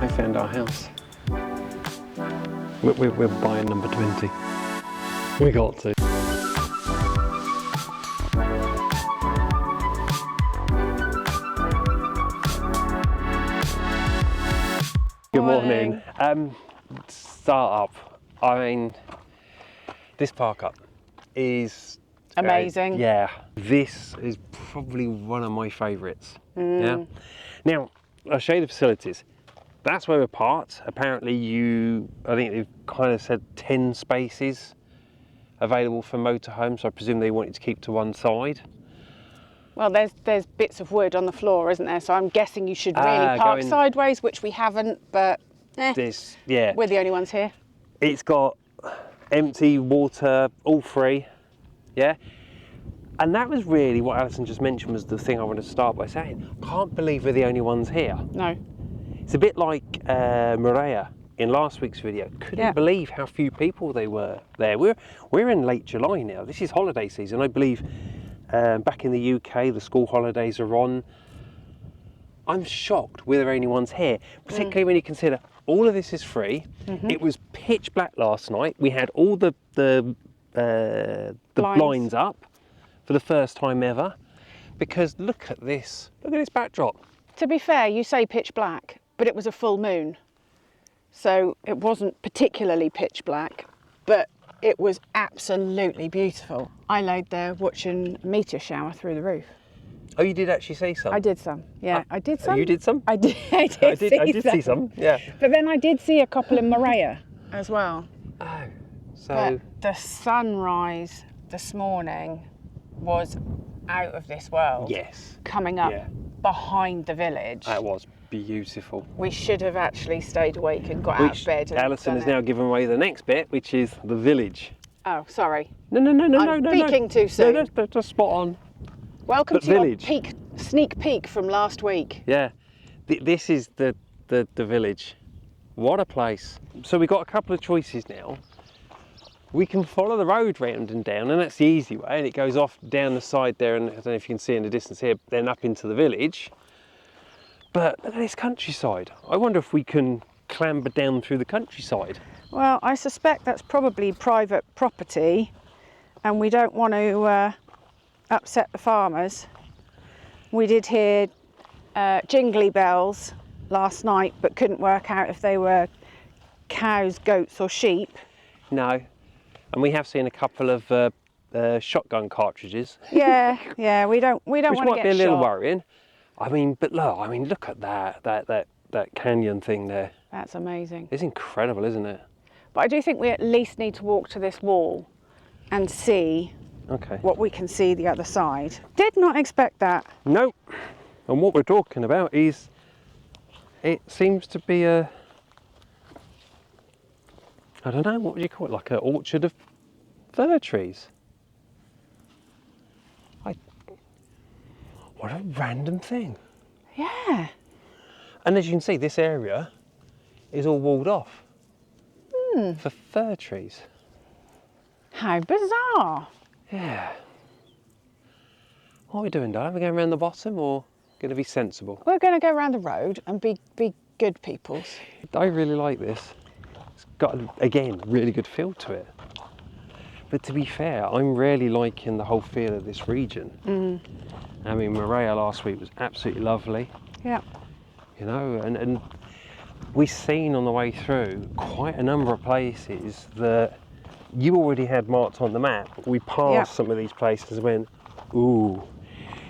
I found our house. We're buying number 20. We got to. Good morning. Start up. I mean, this park up is amazing. Yeah, this is probably one of my favourites. Yeah. Now, I'll show you the facilities. That's where we're parked. Apparently, I think they've kind of said 10 spaces available for motorhomes. So I presume they wanted to keep to one side. Well, there's bits of wood on the floor, isn't there? So I'm guessing you should really park sideways, which we haven't, but we're the only ones here. It's got empty water, all free, yeah? And that was really what Alison just mentioned was the thing I wanted to start by saying. Can't believe we're the only ones here. No. It's a bit like Maria in last week's video. Couldn't believe how few people they were there. We're in late July now. This is holiday season. I believe back in the UK, the school holidays are on. I'm shocked we're the only ones here, particularly when you consider all of this is free. It was pitch black last night. We had all the blinds up for the first time ever, because look at this backdrop. To be fair, you say pitch black, but it was a full moon. So it wasn't particularly pitch black, but it was absolutely beautiful. I laid there watching a meteor shower through the roof. Oh, you did actually see some? I did some, yeah. I did some. You did some? I did see some, yeah. But then I did see a couple in Morea as well. Oh, so... But the sunrise this morning was out of this world. Yes. Coming up behind the village. That was beautiful. We should have actually stayed awake and got out of bed. And Alison has now given away the next bit, which is the village. Oh, sorry. No. I'm peeking too soon. No, that's spot on. Welcome to village. Your sneak peek from last week. Yeah, this is the village. What a place. So we've got a couple of choices now. We can follow the road round and down, and that's the easy way, and it goes off down the side there, and I don't know if you can see in the distance here, then up into the village. But look at this countryside. I wonder if we can clamber down through the countryside. Well, I suspect that's probably private property, and we don't want to upset the farmers. We did hear jingly bells last night, but couldn't work out if they were cows, goats or sheep. No, and we have seen a couple of shotgun cartridges. Yeah, we don't want to get shot. Which might be a little worrying. I mean, but look at that canyon thing there. That's amazing. It's incredible, isn't it? But I do think we at least need to walk to this wall and see what we can see the other side. Did not expect that. Nope. And what we're talking about is, it seems to be a, I don't know, what would you call it? Like an orchard of fir trees. What a random thing. Yeah. And as you can see, this area is all walled off for fir trees. How bizarre. Yeah. What are we doing, darling? Are we going around the bottom or going to be sensible? We're going to go around the road and be good peoples. I really like this. It's got, again, really good feel to it. But to be fair, I'm really liking the whole feel of this region. I mean, Maria last week was absolutely lovely. Yeah. You know, and we've seen on the way through quite a number of places that you already had marked on the map. We passed some of these places and went, ooh.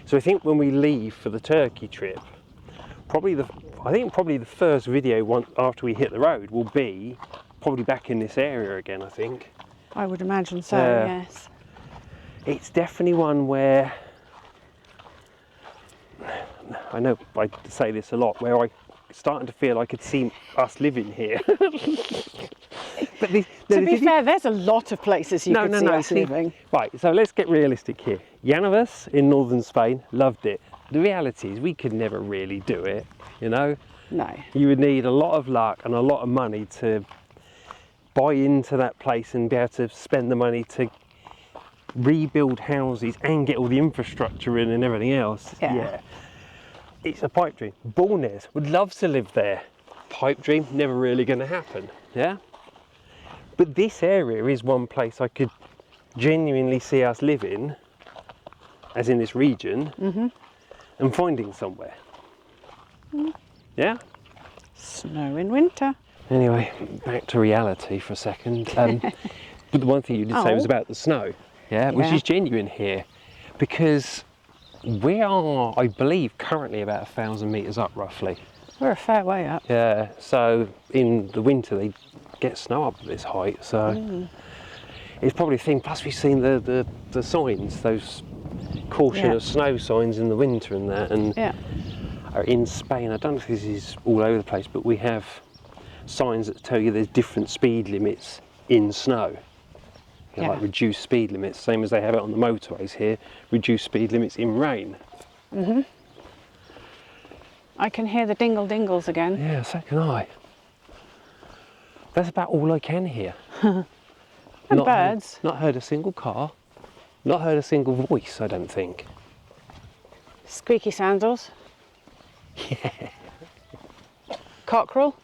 So I think when we leave for the Turkey trip, probably the first video after we hit the road will be probably back in this area again, I think. I would imagine so, yes. It's definitely one where, I know I say this a lot, where I'm starting to feel I could see us living here. But to be fair, there's a lot of places you could see us living. Right, so let's get realistic here. Llanovas in northern Spain, loved it. The reality is we could never really do it, you know? No. You would need a lot of luck and a lot of money to buy into that place and be able to spend the money to rebuild houses and get all the infrastructure in and everything else. Yeah. It's a pipe dream. Born would love to live there. pipe dream, never really going to happen, yeah? But this area is one place I could genuinely see us living, as in this region, and finding somewhere. Yeah? Snow in winter. Anyway, back to reality for a second. But the one thing you did say was about the snow, yeah, which is genuine here, because we are, I believe, currently about 1,000 metres up, roughly. We're a fair way up. Yeah, so in the winter they get snow up at this height, so it's probably a thing. Plus we've seen the signs, those caution of snow signs in the winter and that, and are in Spain. I don't know if this is all over the place, but we have signs that tell you there's different speed limits in snow. You know, like reduced speed limits, same as they have it on the motorways here, reduced speed limits in rain. I can hear the dingle dingles again. Yeah, so can I. That's about all I can hear. And birds. Not heard a single car, not heard a single voice, I don't think. Squeaky sandals. Yeah. Cockerel.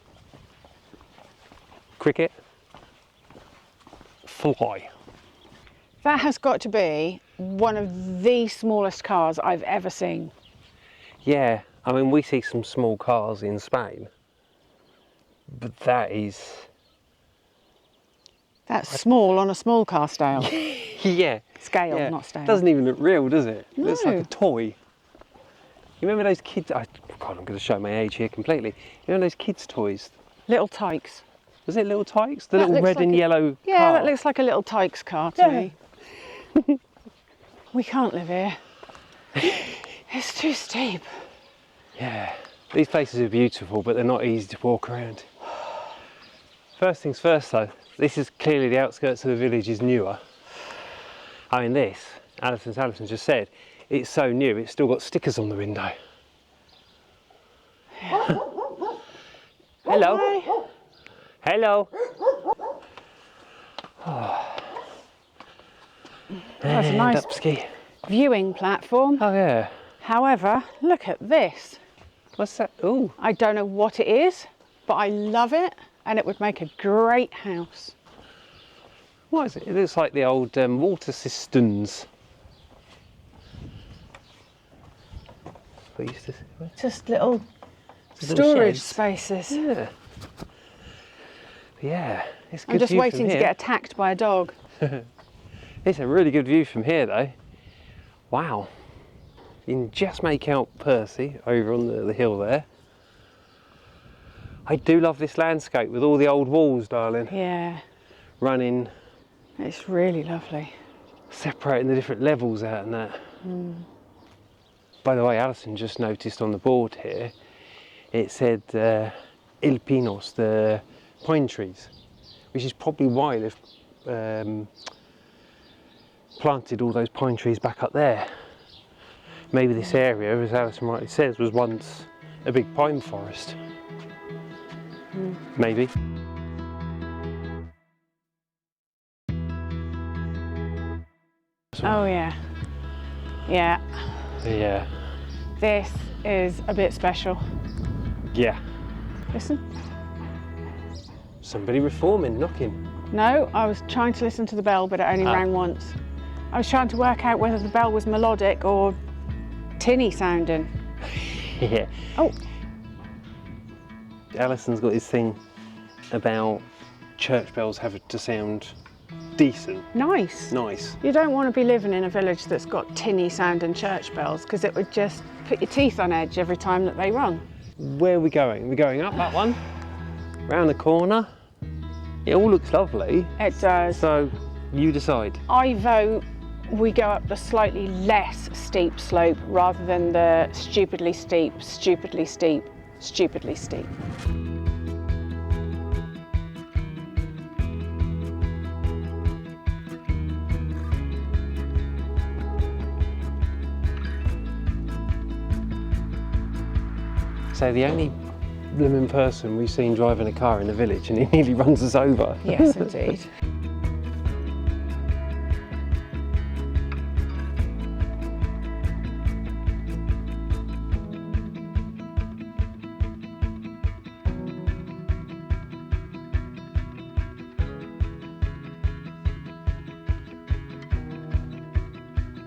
Cricket. Fly. That has got to be one of the smallest cars I've ever seen. Yeah, I mean, we see some small cars in Spain, but that is... That's small on a small car scale. Yeah. Scale, not scale. Doesn't even look real, does it? No. It looks like a toy. You remember those kids... God, I'm going to show my age here completely. You remember those kids' toys? Little Tykes. Was it Little Tykes? The That little looks red and like yellow Yeah, car? that looks like a little Tykes car to me. We can't live here. It's too steep. Yeah. These places are beautiful, but they're not easy to walk around. First things first though, this is clearly the outskirts of the village is newer. I mean this, Alison just said, it's so new, it's still got stickers on the window. Yeah. Hello. Hi. Hello. That's a nice Upski. viewing platform. Oh yeah. However, look at this. What's that? Ooh. I don't know what it is, but I love it, and it would make a great house. What is it? It looks like the old water cisterns. We used to see. Just little Little storage sheds. spaces. Yeah. Yeah, it's good. I'm just view waiting from to here. get attacked by a dog. It's a really good view from here though. Wow. You can just make out Percie over on the hill there. I do love this landscape with all the old walls, darling. Yeah, Running, it's really lovely. separating the different levels out and that. By the way, Alison just noticed on the board here, it said El Pinos, the pine trees, which is probably why they've planted all those pine trees back up there. Maybe this area, as Alison rightly says, was once a big pine forest. Maybe. Oh yeah. Yeah. Yeah. This is a bit special. Yeah. Listen. Somebody reforming, knocking. No, I was trying to listen to the bell, but it only rang once. I was trying to work out whether the bell was melodic or tinny sounding. Yeah. Oh. Alison's got his thing about church bells having to sound decent, Nice. nice. You don't want to be living in a village that's got tinny sounding church bells, because it would just put your teeth on edge every time that they rung. Where are we going? We're going up that one, round the corner. It all looks lovely. It does. So you decide. I vote we go up the slightly less steep slope rather than the stupidly steep, stupidly steep, stupidly steep. So the only blooming person we've seen driving a car in the village, and he nearly runs us over. Yes, indeed.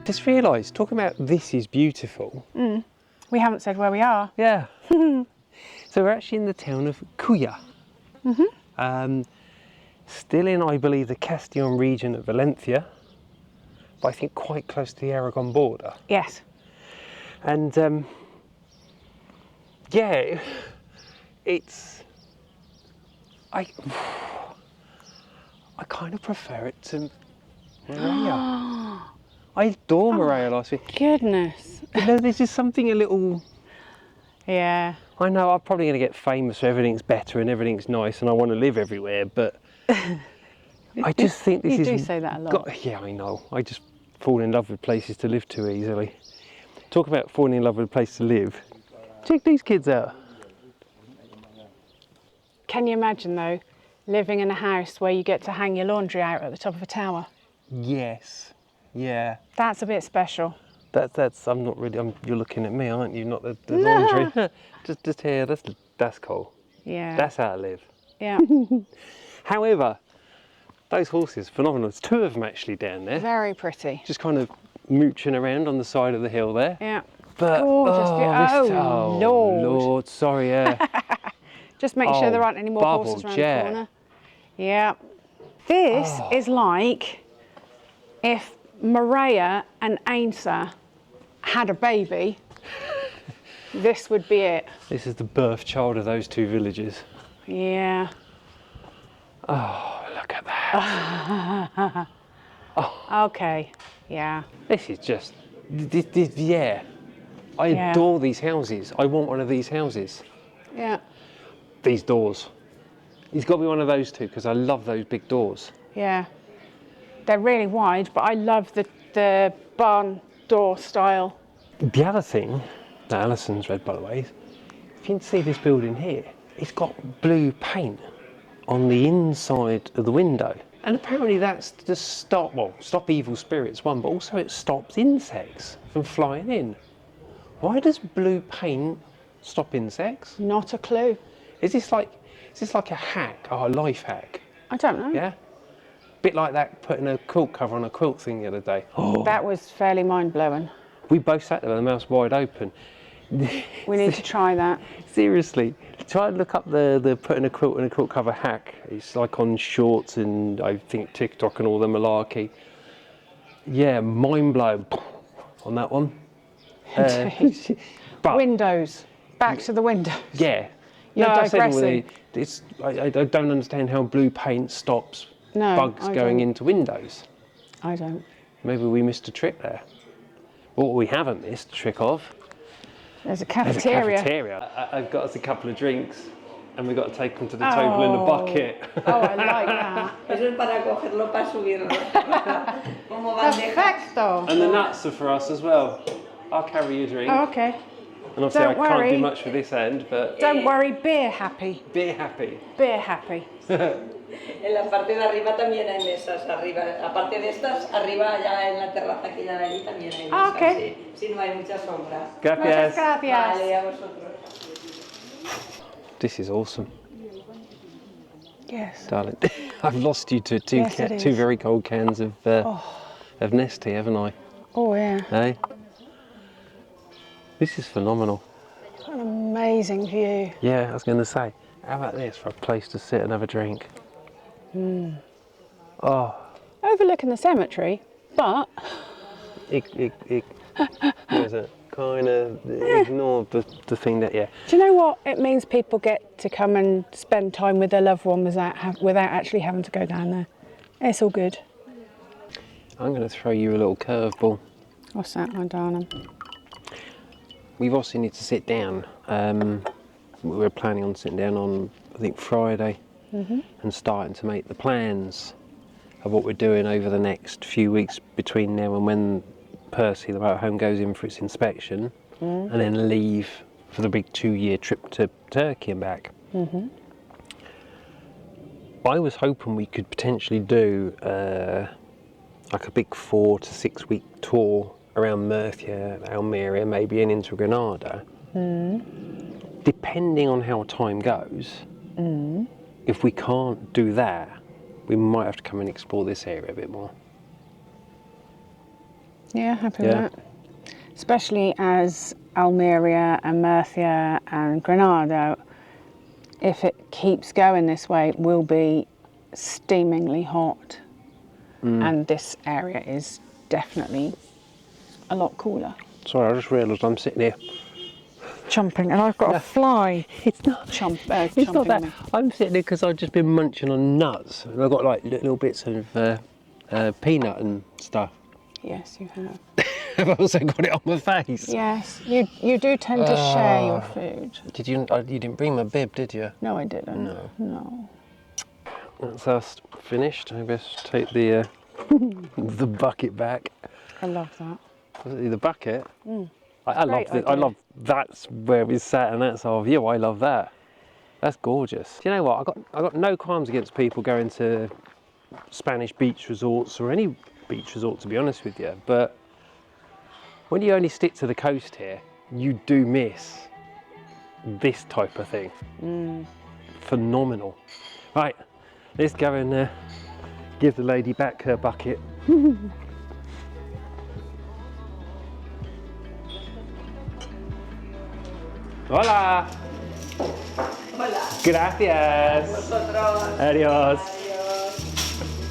Just realised, talking about this is beautiful. We haven't said where we are. Yeah. So we're actually in the town of Culla. Still in, I believe, the Castellon region of Valencia, but I think quite close to the Aragon border. Yes. And yeah, it's, I kind of prefer it to Maria. I adore Maria last week. Goodness. But there's just something a little, Yeah. I know I'm probably going to get famous for everything's better and everything's nice and I want to live everywhere, but I just think this is... You do say that a lot. Yeah, I know. I just fall in love with places to live too easily. Talk about falling in love with a place to live. Check these kids out. Can you imagine though, living in a house where you get to hang your laundry out at the top of a tower? Yes. Yeah. That's a bit special. That's. I'm not really. You're looking at me, aren't you? Not the laundry. just here. That's cool. Yeah. That's how I live. Yeah. However, those horses, phenomenal. There's two of them actually down there. Very pretty. Just kind of mooching around on the side of the hill there. Yeah. But Gorgeous. oh Lord, sorry. Just make sure there aren't any more horses around the corner. Yeah. This is like if Maria and Ainsa had a baby, this would be it. This is the birth child of those two villages. Yeah. Oh, look at that. Okay. Yeah. This is just, yeah. I adore these houses. I want one of these houses. Yeah. These doors. It's got to be one of those two because I love those big doors. Yeah. They're really wide, but I love the barn door style. The other thing that Alison's read, by the way, is if you can see this building here, it's got blue paint on the inside of the window. And apparently that's to stop evil spirits, one, but also it stops insects from flying in. Why does blue paint stop insects? Not a clue. Is this like a hack, a life hack? I don't know. Yeah? Bit like that putting a quilt cover on a quilt thing the other day. That was fairly mind-blowing. We both sat there with the mouth wide open. We need to try that. Seriously, try and look up the putting a quilt in a quilt cover hack. It's like on Shorts and I think TikTok and all the malarkey. Yeah, mind blown on that one. But windows. Back to the windows. Yeah. You're digressing. I don't understand how blue paint stops bugs I going don't. into windows. I don't. Maybe we missed a trick there. What we haven't missed a trick of. There's a cafeteria. I've got us a couple of drinks and we've got to take them to the table in a bucket. Oh, I like that. Eso es para cogerlo para subirlo. Como bandeja. Perfecto. And the nuts are for us as well. I'll carry your drink. Oh, okay. And obviously Don't I can't worry. do much for this end, but Don't worry, beer happy. be happy. Beer happy. En la parte de arriba también hay mesas, arriba. Aparte de estas, arriba ya en la terraza que ya hay allí también hay mesas. Ah, okay. Sí, no hay mucha sombra. Gracias. Gracias. Vale, a vosotros. This is awesome, Yes. darling. I've lost you to two, Yes, it two is. very cold cans of Nestea, haven't I? Oh, yeah. Hey? This is phenomenal. What an amazing view. Yeah, I was going to say, how about this for a place to sit and have a drink? Oh, Overlooking the cemetery, but what is it? Kind of ignore the thing that, yeah. do you know what? It means people get to come and spend time with their loved one without actually having to go down there. It's all good. I'm going to throw you a little curveball. What's that, my darling? We've also need to sit down. We're planning on sitting down on, I think, Friday and starting to make the plans of what we're doing over the next few weeks between now and when Percie, the motorhome, goes in for its inspection and then leave for the big 2-year trip to Turkey and back. I was hoping we could potentially do like a big 4 to 6 week tour around Murcia, Almeria, maybe and into Granada. Depending on how time goes, if we can't do that, we might have to come and explore this area a bit more. Yeah, happy with that. Especially as Almeria and Murcia and Granada, if it keeps going this way, will be steamingly hot. And this area is definitely a lot cooler. Sorry, I just realised I'm sitting here. Chomping, and I've got a fly. It's not. It's It's not that. me. I'm sitting here because I've just been munching on nuts, and I've got like little bits of peanut and stuff. Yes, you have. I've also got it on my face. Yes, you do tend to share your food. Did you? You didn't bring my bib, did you? No, I didn't. No. That's us finished. I best take the the bucket back. I love that. Was it the bucket? I love Great this. I idea. love that's where we sat, and that's our view. I love that. That's gorgeous. Do you know what? I got no qualms against people going to Spanish beach resorts or any beach resort, to be honest with you. But when you only stick to the coast here, you do miss this type of thing. Phenomenal. Right, let's go and give the lady back her bucket. Hola. Hola. Gracias. Vosotros. Adiós. Adiós.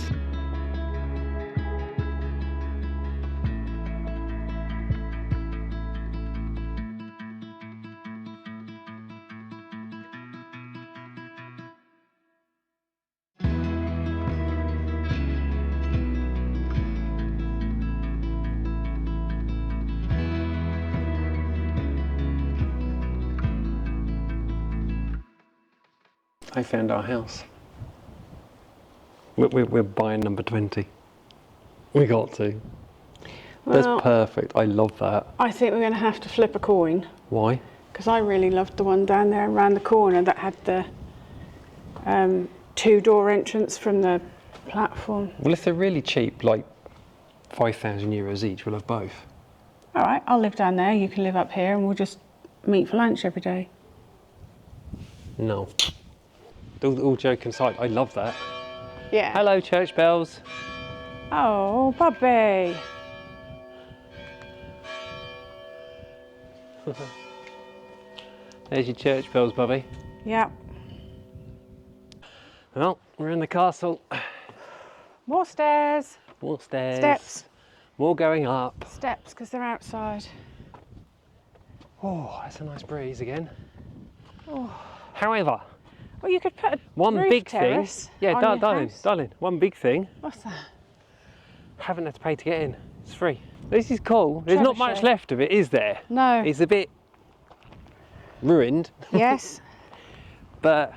I found our house. We're buying number 20. We got to. That's Well, perfect. I love that. I think we're going to have to flip a coin, Why? because I really loved the one down there around the corner that had the two-door entrance from the platform. Well, if they're really cheap, like 5,000 euros each, we'll have both. All right, I'll live down there, you can live up here, and we'll just meet for lunch every day. No. All joking aside, I love that. Yeah. Hello, church bells. Oh, Bobby. There's your church bells, Bubby. Yeah. Well, we're in the castle. More stairs. More stairs. Steps. More going up. Steps, because they're outside. Oh, that's a nice breeze again. However, Well, you could put a one roof big terrace thing. Yeah, on your darling, house. darling. One big thing. What's that? Haven't had to pay to get in. It's free. This is cool. There's not much Trebuchet. left of it, is there? No. It's a bit ruined, Yes. but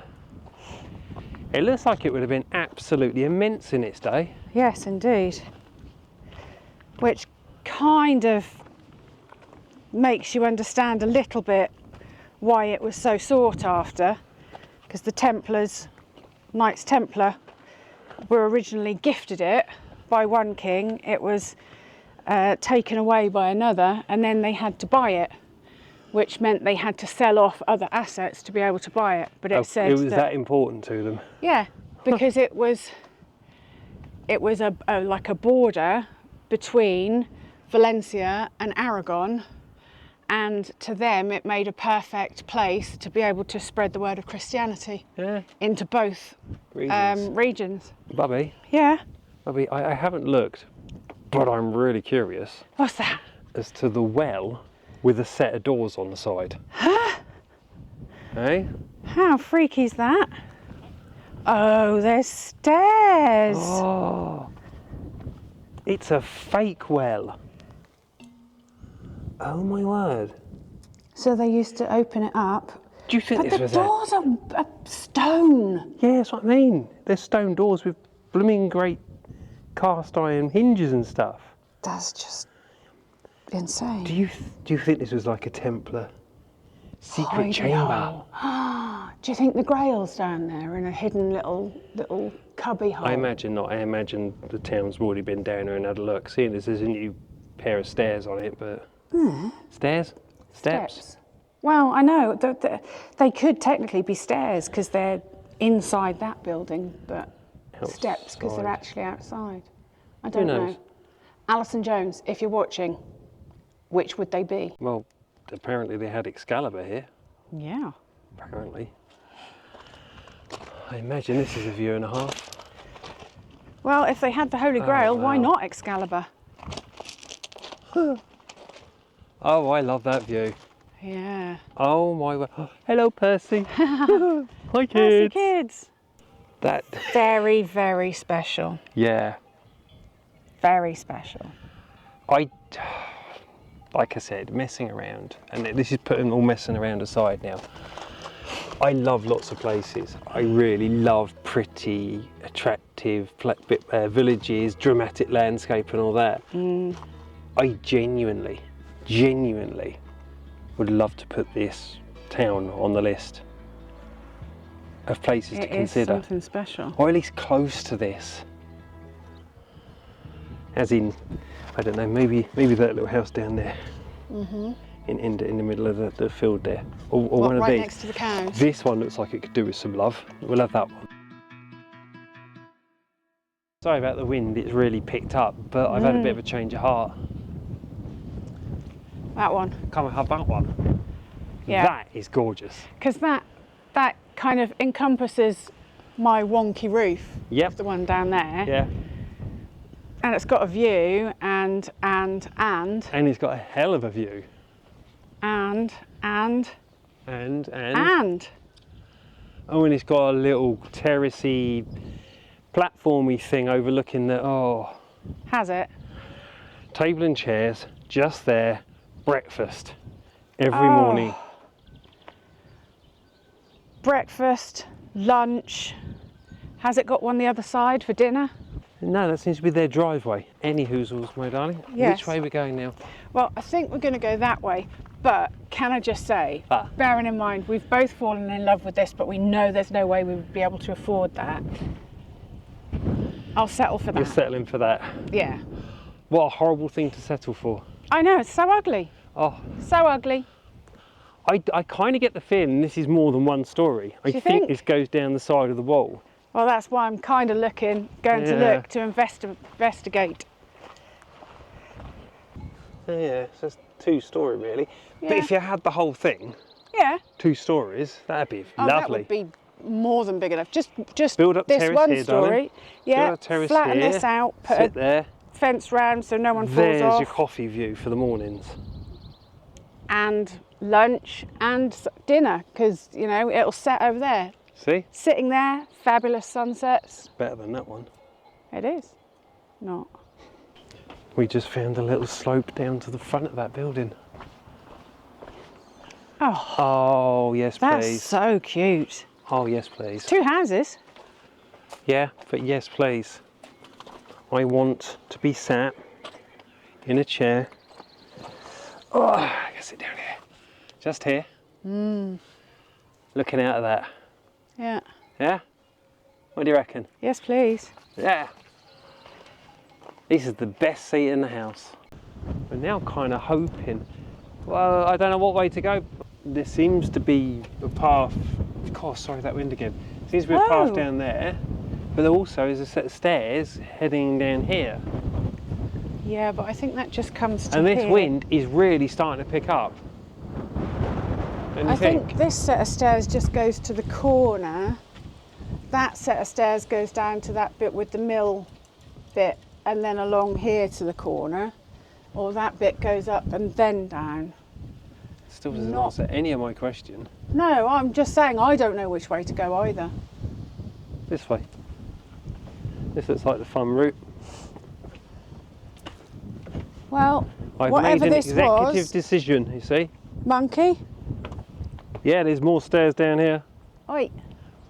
it looks like it would have been absolutely immense in its day. Yes, indeed. Which kind of makes you understand a little bit why it was so sought after, because the Templars, Knights Templar, were originally gifted it by one king. It was taken away by another, and then they had to buy it, which meant they had to sell off other assets to be able to buy it. But it said It was that important to them. yeah, because it was a like a border between Valencia and Aragon, and to them it made a perfect place to be able to spread the word of Christianity into both regions. Bubby, Yeah. Bubby, I haven't looked, but I'm really curious What's that? as to the well with a set of doors on the side. Hey? How freaky is that? Oh, there's stairs. Oh, it's a fake well. Oh my word. So they used to open it up. Do you think But this the was doors are stone. Yeah, that's what I mean. There's stone doors with blooming great cast iron hinges and stuff. That's just insane. Do you think this was like a Templar secret Hidey chamber? hole. Do you think the Grail's down there in a hidden little cubby hole? I imagine not. I imagine the town's already been down there and had a look. Seeing as there's a new pair of stairs on it, but stairs, steps. Well, I know they could technically be stairs because they're inside that building, but steps because they're Outside. actually outside. I don't knows? know. Alison Jones, if you're watching, which would they be? Well, apparently they had Excalibur here. Yeah. Apparently. I imagine this is a view and a half. Well, if they had the Holy Grail, why wow. not Excalibur? Oh, I love that view. Yeah. Oh my word. Hello, Percy. Hi, kids. Percy kids. That. Very, very special. Yeah. Very special. Like I said, messing around, and this is putting all messing around aside now. I love lots of places. I really love pretty, attractive villages, dramatic landscape and all that. I genuinely would love to put this town on the list of places to consider. It is something special. Or at least close to this. As in, I don't know, maybe that little house down there. In the middle of the field there. Or one of right these. next to the cows? This one looks like it could do with some love. We'll have that one. Sorry about the wind, it's really picked up, but I've had a bit of a change of heart. That one. Come and have that one. Yeah. That is gorgeous. Because that kind of encompasses my wonky roof. Yep. The one down there. Yeah. And it's got a view and. And it's got a hell of a view. And. And. Oh, and it's got a little terracey, platformy thing overlooking the, has it? Table and chairs, just there, breakfast, every morning. Breakfast, lunch. Has it got one the other side for dinner? No, that seems to be their driveway. Any hoozles, my darling. Yes. Which way are we going now? Well, I think we're going to go that way, but can I just say, bearing in mind we've both fallen in love with this, but we know there's no way we would be able to afford that. I'll settle for that. You're settling for that. Yeah. What a horrible thing to settle for. I know, it's so ugly. Oh. So ugly. I kind of get the feeling this is more than one story. I think this goes down the side of the wall. Well, that's why I'm kind of going to look to investigate. Yeah, so it's 2-story really. Yeah. But if you had the whole thing, 2 stories, that'd be lovely. That would be more than big enough. Just build up this terrace one here, story. darling. Yeah, build up terrace flatten here, this out, put sit a there. fence round so no one falls There's off. your coffee view for the mornings. And lunch and dinner, because, you know, it'll set over there. See? Sitting there, fabulous sunsets. Better than that one. It is. Not. We just found a little slope down to the front of that building. Oh, yes, that's please. so cute. Oh, yes, please. 2 houses. Yeah, but yes, please. I want to be sat in a chair. Oh, I can sit down here. Just here. Looking out of that. Yeah. Yeah? What do you reckon? Yes, please. Yeah. This is the best seat in the house. We're now kind of hoping. Well, I don't know what way to go. There seems to be a path. Of course, sorry, that wind again. Seems to be a path down there, but there also is a set of stairs heading down here. Yeah, but I think that just comes to And this here. wind is really starting to pick up. I think this set of stairs just goes to the corner. That set of stairs goes down to that bit with the mill bit and then along here to the corner. Or that bit goes up and then down. Still doesn't answer any of my question. No, I'm just saying I don't know which way to go either. This way. This looks like the fun route. Well, I've whatever made an this executive was, decision, you see. monkey. Yeah, there's more stairs down here. Oi.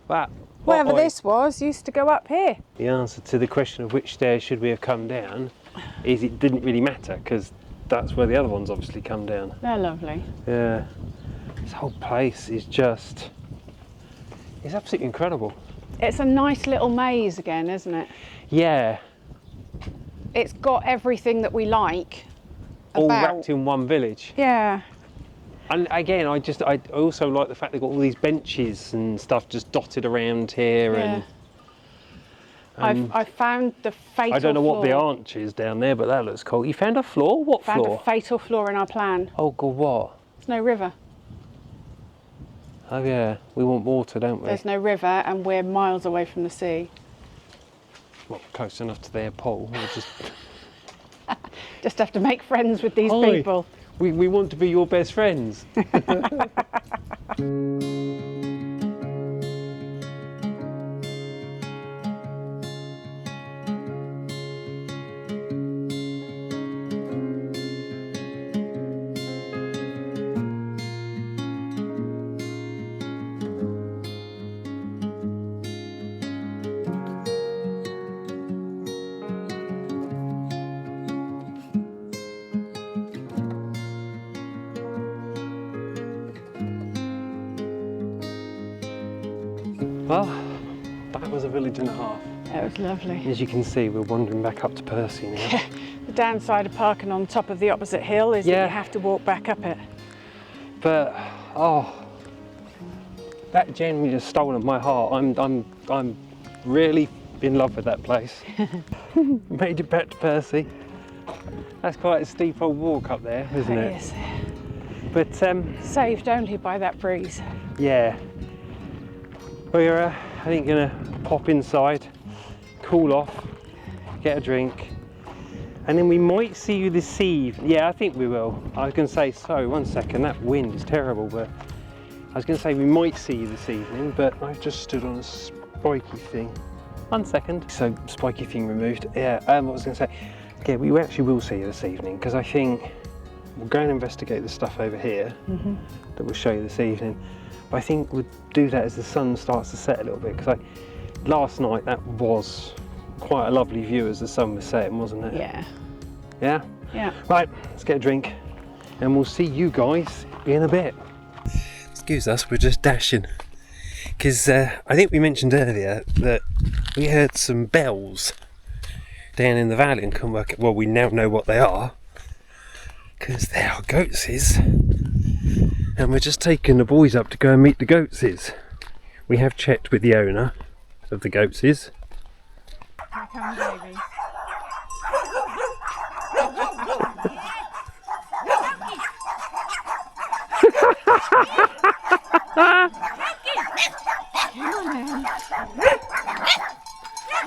But Whatever this was used to go up here. The answer to the question of which stairs should we have come down is it didn't really matter, because that's where the other ones obviously come down. They're lovely. Yeah. This whole place is just, it's absolutely incredible. It's a nice little maze again, isn't it? Yeah. It's got everything that we like. All wrapped in one village. Yeah. And again, I also like the fact they've got all these benches and stuff just dotted around here, I found the fatal I don't know what the flaw. arch is down there, but that looks cool. You found a flaw? What Found flaw? a fatal flaw in our plan. Oh God, what? There's no river. Oh yeah, we want water, don't we? There's no river, and we're miles away from the sea. Well, close enough to their pole. We'll Just have to make friends with these Hi. people. We want to be your best friends. Well, that was a village and a half. That was lovely. As you can see, we're wandering back up to Percie now. The downside of parking on top of the opposite hill is that you have to walk back up it. But oh, that genuinely just stolen my heart. I'm really in love with that place. Made it back to Percie. That's quite a steep old walk up there, isn't it? It is. But Saved only by that breeze. yeah, we're I think gonna pop inside, cool off, get a drink, and then we might see you this evening. Yeah, I think we will. I was gonna say, so 1 second, that wind is terrible, but I was gonna say we might see you this evening, but I've just stood on a spiky thing. 1 second. So spiky thing removed. Yeah, what was I gonna say? Yeah, we actually will see you this evening, because I think we'll go and investigate the stuff over here that we'll show you this evening. But I think we'll do that as the sun starts to set a little bit, because last night that was quite a lovely view as the sun was setting, wasn't it? Yeah. Yeah? Yeah. Right, let's get a drink and we'll see you guys in a bit. Excuse us, we're just dashing. Because I think we mentioned earlier that we heard some bells down in the valley and couldn't work it. Well, we now know what they are, because they are goatses. And we're just taking the boys up to go and meet the goatses. We have checked with the owner of the goatses. Here come the babies.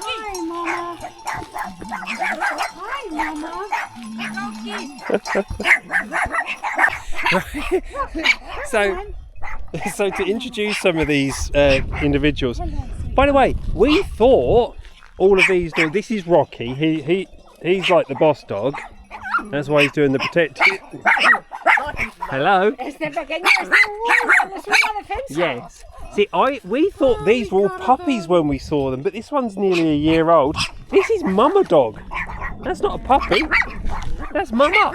Hi, Mama. Hi, Mama. So to introduce some of these individuals. By the way, we thought all of these. This is Rocky. He's like the boss dog. That's why he's doing the protecting. Hello. Yes. See, we thought these were all puppies when we saw them, but this one's nearly a year old. This is Mama Dog. That's not a puppy. That's Mama.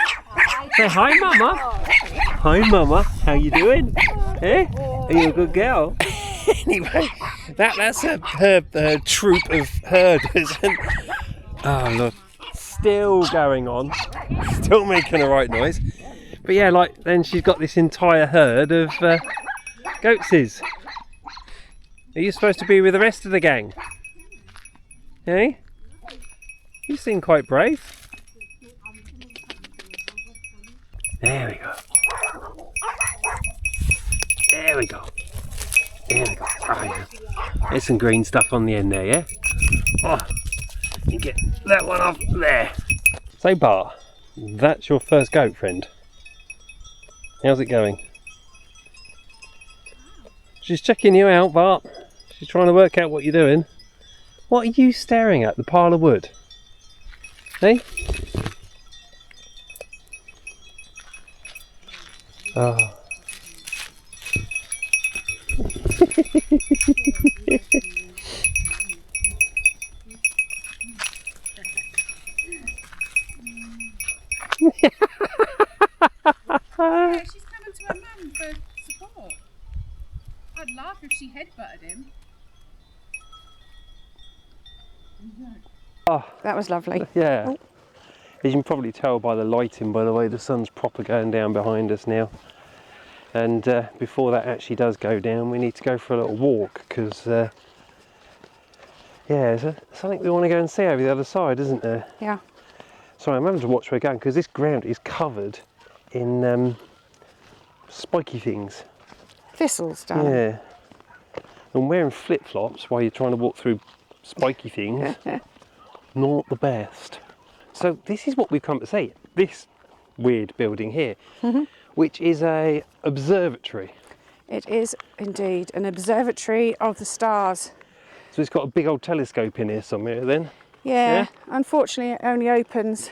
Say hi, Mama. Hi, Mama. How you doing? Eh? Are you a good girl? Anyway, that's her troop of herders. Oh look, still going on, still making a right noise. But yeah, then she's got this entire herd of goatses. Are you supposed to be with the rest of the gang? Eh? You seem quite brave. There we go. There we go. There we go. Oh, yeah. There's some green stuff on the end there, yeah? Oh, you get that one off there. So Bart, that's your first goat friend. How's it going? She's checking you out, Bart. She's trying to work out what you're doing. What are you staring at? The pile of wood? Hey? Oh. Yeah, she's coming to her mum for support. I'd laugh if she headbutted him. Oh, That was lovely. yeah. Oh. As you can probably tell by the lighting, by the way, the sun's proper going down behind us now. And before that actually does go down, we need to go for a little walk, because Yeah, there's something we want to go and see over the other side, isn't there? Yeah. Sorry, I'm having to watch where we're going because this ground is covered in spiky things. Thistles, darling. Yeah. And wearing flip-flops while you're trying to walk through spiky things, not the best. So this is what we've come to see. This weird building here, which is a observatory. It is indeed an observatory of the stars. So it's got a big old telescope in here somewhere then. Yeah, unfortunately it only opens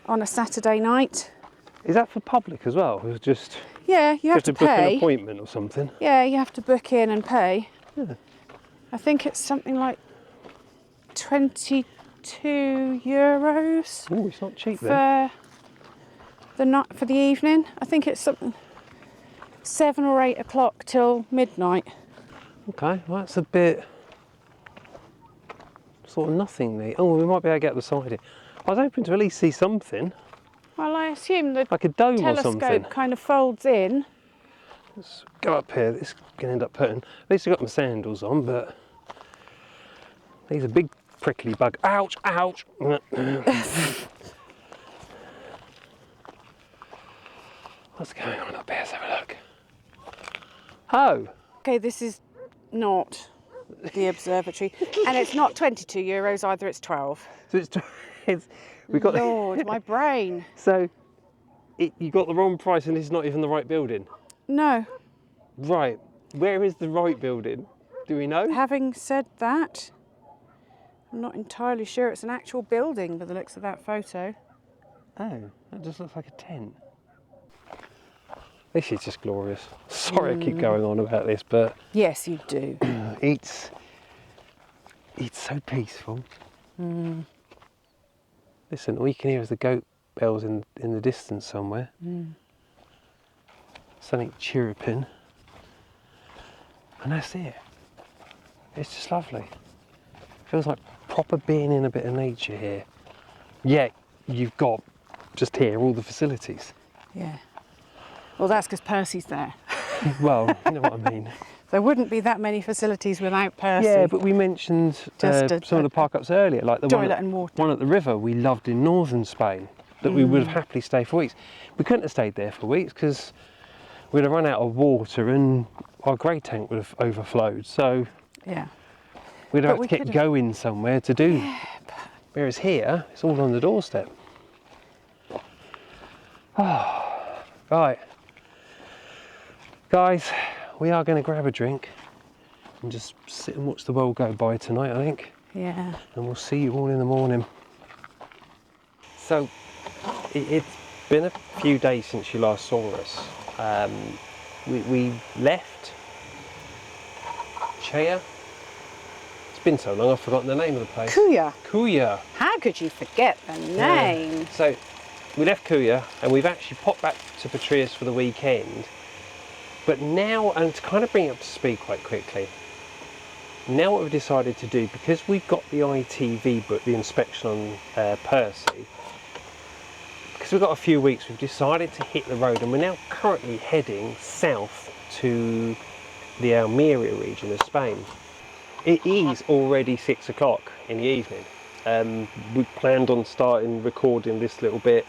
on a Saturday night. Is that for public as well? Or just Yeah, you have to book an pay. appointment or something? Yeah, you have to book in and pay. Yeah. I think it's something like €22 Oh, it's not cheap then. for the evening. I think it's something 7 or 8 o'clock till midnight. Okay, well that's a bit sort of nothing. Oh, we might be able to get the side here. I was hoping to at least see something, Well, I assume the like a dome or something. telescope kind of folds in. Let's go up here. This can end up putting. At least I've got my sandals on, but these are big prickly bug. Ouch! Ouch! What's going on up here? Let's have a look. Oh, Okay, this is not the observatory, and it's not €22 either. It's 12. so it's we got. Lord, my brain. So you got the wrong price, and it's not even the right building. No. Right. Where is the right building? Do we know? Having said that, I'm not entirely sure it's an actual building by the looks of that photo. Oh, that just looks like a tent. This is just glorious. Sorry I keep going on about this, but Yes, you do. it's so peaceful. Listen, all you can hear is the goat bells in the distance somewhere. Something chirruping. And that's it. It's just lovely. Feels like proper being in a bit of nature here. Yet you've got just here all the facilities. Yeah. Well, that's because Percie's there. Well, you know what I mean. There wouldn't be that many facilities without Percie. Yeah, but we mentioned Just some of the park-ups earlier, like the toilet and water. one at the river we loved in northern Spain, that we would have happily stayed for weeks. We couldn't have stayed there for weeks because we'd have run out of water and our grey tank would have overflowed. So Yeah. we'd have But we had to could get have- going somewhere to do. Whereas here, it's all on the doorstep. Oh, right. Guys, we are going to grab a drink and just sit and watch the world go by tonight, I think. Yeah. And we'll see you all in the morning. So, it's been a few days since you last saw us. We left Chea. It's been so long I've forgotten the name of the place. Culla. Culla. How could you forget the name? So we left Culla and we've actually popped back to Patrias for the weekend. But now, and to kind of bring it up to speed quite quickly, now what we've decided to do, because we've got the ITV book, the inspection on Percie, because we've got a few weeks, we've decided to hit the road and we're now currently heading south to the Almeria region of Spain. It is already 6 o'clock in the evening. We planned on starting recording this little bit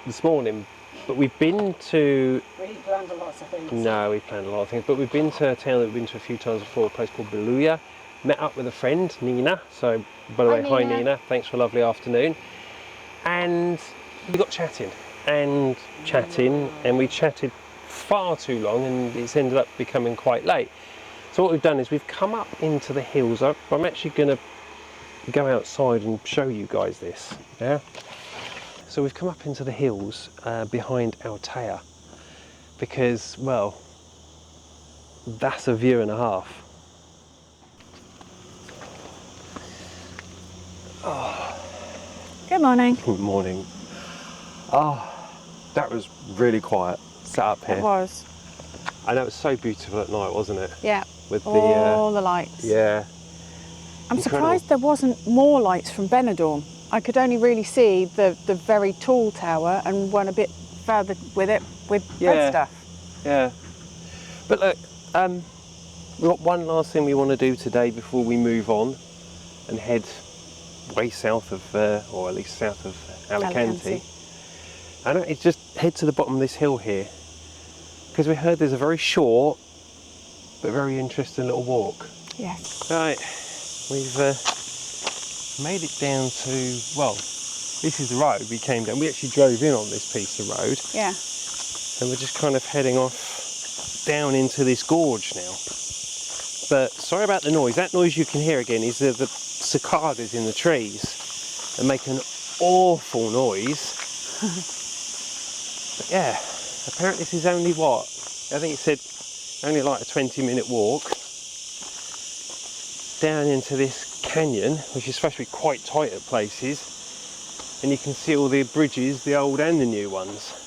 this morning, but we've been to... We planned a lot of things. No, we've planned a lot of things, but we've been to a town that we've been to a few times before, a place called Bolulla. Met up with a friend, Nina. So, by the way, hi Nina, thanks for a lovely afternoon. And we got chatting, and we chatted far too long, and it's ended up becoming quite late. So what we've done is we've come up into the hills. I'm actually going to go outside and show you guys this. Yeah. So we've come up into the hills behind Altea because, well, that's a view and a half. Good morning. Good morning. Oh, that was really quiet. Sat up here. It was. I know it was so beautiful at night, wasn't it? Yeah. With all the lights. yeah. I'm Incredible. surprised there wasn't more lights from Benidorm. I could only really see the very tall tower and one a bit further with it with red stuff. Yeah. But look, we've got one last thing we want to do today before we move on. and head way south of, or at least south of Alicante. And it's just head to the bottom of this hill here, because we heard there's a very short but very interesting little walk. Yes. Right, we've made it down to, well, this is the road we came down. We actually drove in on this piece of road. Yeah. And we're just kind of heading off down into this gorge now. But sorry about the noise. That noise you can hear again is the cicadas in the trees that make an awful noise. But yeah, apparently this is only what? I think it said only like a 20-minute walk down into this canyon, which is supposed to be quite tight at places. And you can see all the bridges, the old and the new ones.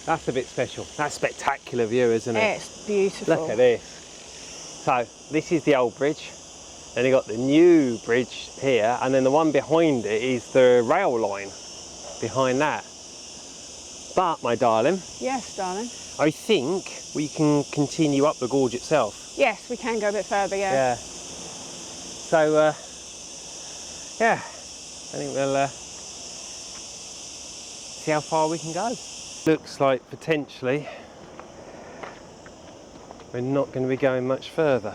That's a bit special. That's a spectacular view, isn't it? It's beautiful. Look at this. So this is the old bridge. Then you got the new bridge here, and then the one behind it is the rail line behind that. But my darling, Yes, darling. I think we can continue up the gorge itself. Yes, we can go a bit further, yeah. Yeah. So yeah, I think we'll see how far we can go. Looks like potentially we're not going to be going much further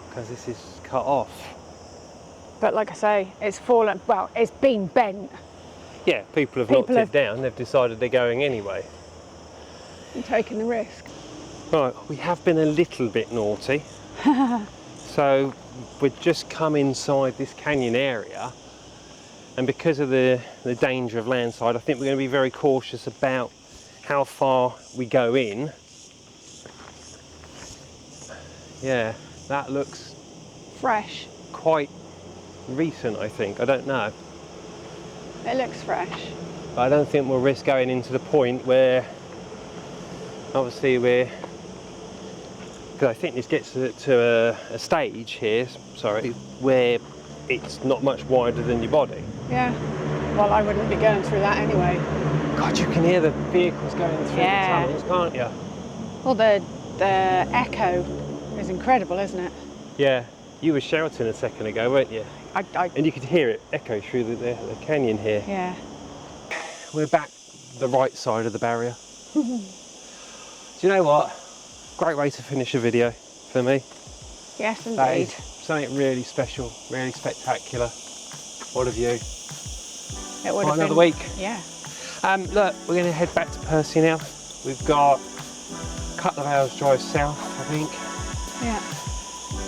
because this is cut off. But like I say, it's fallen, well, it's been bent. Yeah, people have knocked it down. They've decided they're going anyway. And taking the risk. Right, we have been a little bit naughty. So we've just come inside this canyon area, and because of the danger of landslide, I think we're going to be very cautious about how far we go in. Yeah, that looks Fresh. quite recent, I think. I don't know. It looks fresh. But I don't think we'll risk going into the point where obviously we're, because I think this gets to a stage here, sorry, where it's not much wider than your body. Yeah. Well, I wouldn't be going through that anyway. God, you can hear the vehicles going through the tunnels, can't you? Well, the echo is incredible, isn't it? Yeah, you were shouting a second ago, weren't you? I And you could hear it echo through the canyon here. yeah. We're back the right side of the barrier. Do you know what? Great way to finish a video for me. Yes, That indeed. is something really special, really spectacular. What a view. It would have Another been, week. Yeah. Look, we're going to head back to Percie now. We've got a couple of hours drive south, I think. Yeah.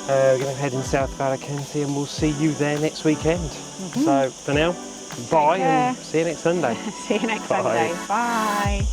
We're going to head in south of Alicante, and we'll see you there next weekend. So for now, bye care. and see you next Sunday. See you next Bye. Sunday. Bye.